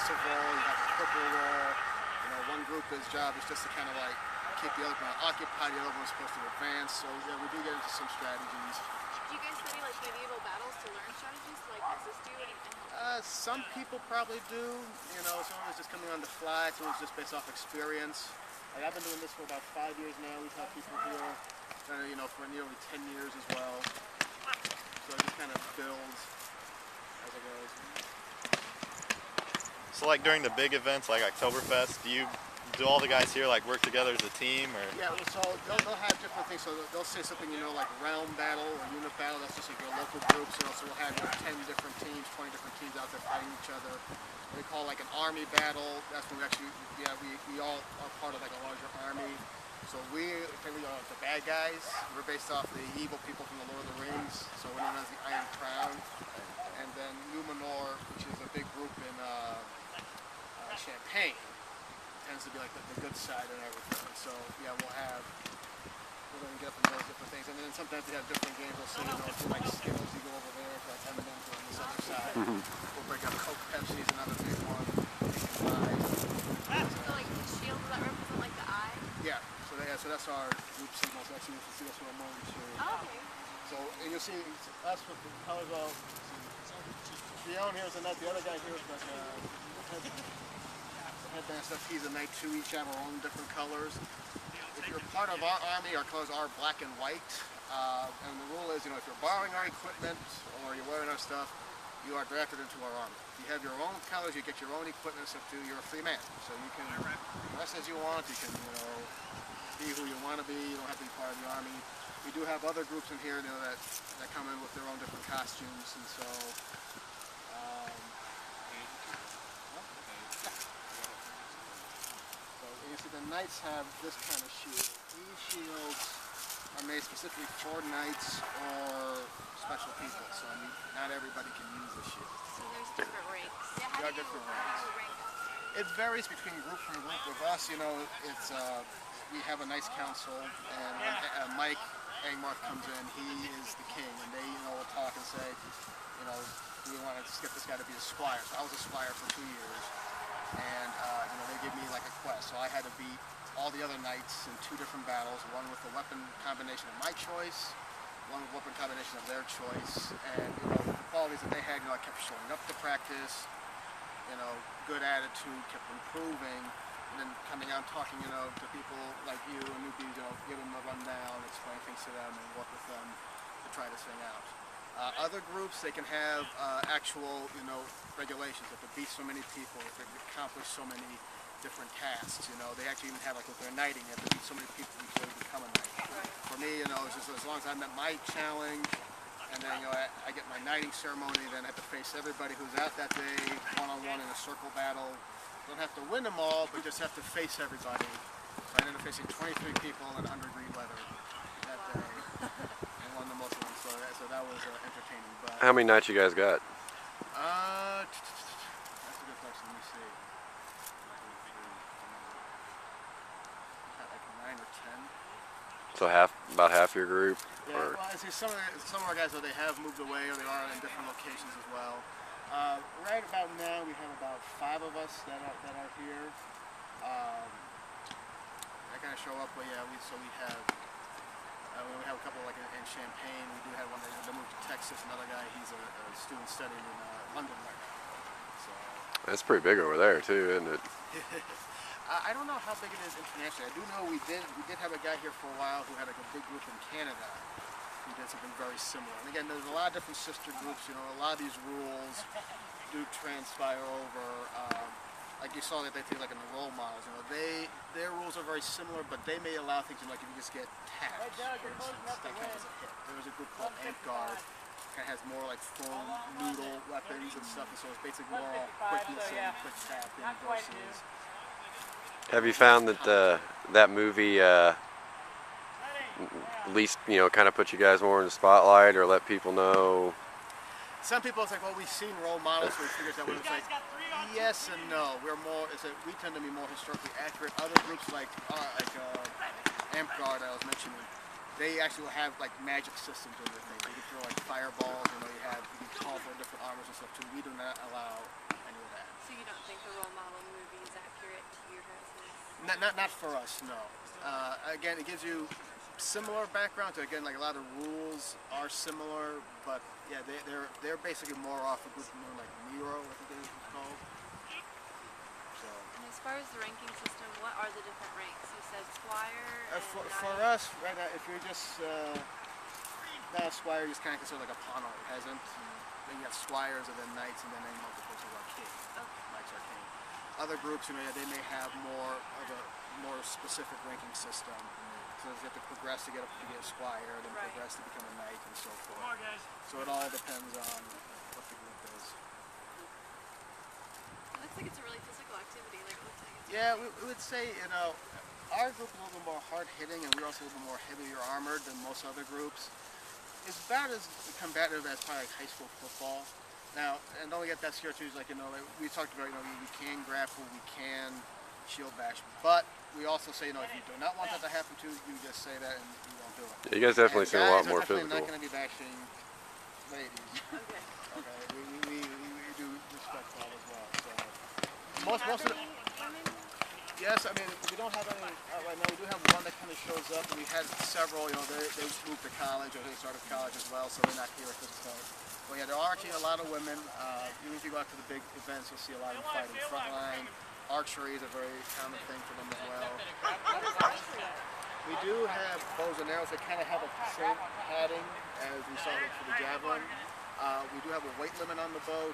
aggressive roll, you have a purple roll. You know, one group's job is just to kind of like keep the other one occupied, the other one's supposed to advance. So yeah, we do get into some strategies. Do you guys study like medieval battles to learn strategies to like assist you and help? Some people probably do. You know, some of it's just coming on the fly, some of it's just based off experience. Like I've been doing this for about 5 years now. We've had people here, you know, for nearly 10 years as well. So it just kind of builds as it goes. So like during the big events like Oktoberfest, do all the guys here like work together as a team, or? Yeah, so they'll have different things. So they'll say something, you know, like realm battle or unit battle. That's just like your local groups. You know, so we'll have 10 different teams, 20 different teams out there fighting each other. What we call like an army battle. That's when we actually, we all are part of like a larger army. So we are the bad guys. We're based off the evil people from the Lord of the Rings. So we're known as the Iron Crown. And then Numenor, which is a big group in Champagne, tends to be like the good side and everything. So yeah, we're going to get up in those different things. And then sometimes we have different games. We'll say, you know, if you like Skittles, you go over there. If you like M&M's, on this other side. We'll break up Coke, Pepsi is another big one. So like the shield, does that represent like the eye? Yeah. So that's our group signals. Actually, you can see that's what I'm on to. Oh, okay. So and you'll see that's what the colors are. Leon here is a knight. The other guy here is like headband stuff. He's a knight too. Each have our own different colors. If you're part of our army, our colors are black and white. And the rule is, you know, if you're borrowing our equipment or you're wearing our stuff, you are drafted into our army. If you have your own colors, you get your own equipment, so you're a free man. So you can dress as you want. You can, you know, be who you want to be. You don't have to be part of the army. We do have other groups in here, you know, that come in with their own different costumes, and so. You see the knights have this kind of shield. These shields are made specifically for knights or special people, so I mean, not everybody can use the shield. So there's different ranks. Yeah, There are different ranks. It varies between group from group. With us, you know, it's we have a nice council, and when Mike Angmark comes in, he is the king, and they, you know, will talk and say, you know, we want to get this guy to be a squire. So I was a squire for 2 years. And you know, they give me like a quest, so I had to beat all the other knights in 2 different battles, one with the weapon combination of my choice, one with weapon combination of their choice, and you know, the qualities that they had, you know, I kept showing up to practice, you know, good attitude, kept improving, and then coming out and talking, you know, to people like you and newbies, you know, give them a rundown, explain things to them, and work with them to try this thing out. Other groups, they can have actual, you know, regulations. If they beat so many people, if they accomplish so many different tasks, you know, they actually even have like with their knighting, they have to beat so many people before they become a knight. For me, you know, it's just as long as I met my challenge, and then, you know, I get my knighting ceremony, then I have to face everybody who's out that day, one-on-one in a circle battle. Don't have to win them all, but just have to face everybody. So I ended up facing 23 people in undergreen weather that day. Won the most of them, so that was entertaining. But How many nights you guys got? that's a good question. Let me see. Like 9 or 10. So about half your group? Yeah. Well, I see some of our guys, though, they have moved away, or they are in different locations as well. Right about now, we have about 5 of us that are here. I kind of show up, but yeah, we have. We have a couple like in Champagne. We do have one that moved to Texas. Another guy, he's a student studying in London right now. So That's pretty big over there too, isn't it? I don't know how big it is internationally. I do know we did have a guy here for a while who had like a big group in Canada who did something very similar. And again, there's a lot of different sister groups. You know, a lot of these rules do transpire over. Like you saw that they take like in the role models, you know, their rules are very similar, but they may allow things like if you just get tapped, for instance, that counts as a hit. There was a group called Guard, kind of has more like full noodle weapons and stuff, and so it's basically more quick missile, quick tapping versus. Have you found that that movie at least, you know, kind of put you guys more in the spotlight or let people know? Some people, it's like, well, we've seen role models, so we figure that way. It's like, yes and no. We tend to be more historically accurate. Other groups like Guard I was mentioning, they actually will have like magic systems in their things. You can throw like fireballs, you know, you can call for different armors and stuff too. We do not allow any of that. So you don't think the role Not for us, no. Again, it gives you similar background to, again, like a lot of rules are similar, but yeah, they're basically more off a group known like Nero, I think it is called. So. And as far as the ranking system, what are the different ranks? You said Squire and For Knight. us, right now, if you're just now Squire, is kind of considered like a pawn or a peasant. Then you have Squires and then Knights and then any multiples of like king. Knights are king. Other groups, you know, they may have more of a more specific ranking system. So you have to progress to get up to be a Squire, then progress to become a Knight, and so forth. So it all depends on what the group is. It looks like it's a really physical activity. Like it looks like it's Yeah, we would say, you know, our group is a little bit more hard-hitting, and we're also a little bit more heavier armored than most other groups. It's about as combative as probably like high school football. Now, and don't forget that here too, is like, you know, like we talked about, you know, we can grapple, we can shield bash, but we also say, you know, if you do not want that to happen to you, just say that and you won't do it. Yeah, you guys definitely And seem a lot guys more are definitely physical. not going to be bashing ladies. okay. Okay, we do respect that as well. So most Have of the, any women? yes, I mean, we don't have any right now. We do have one that kind of shows up, and we had several. You know, they moved to college or they started college as well, so they're not here at this point. But yeah, there are actually a lot of women. Even if you go out to the big events, you'll see a lot of them fighting frontline. Archery is a very common thing for them as well. What is archery? We do have bows and arrows that kind of have a same padding as we saw for the javelin. We do have a weight limit on the bow.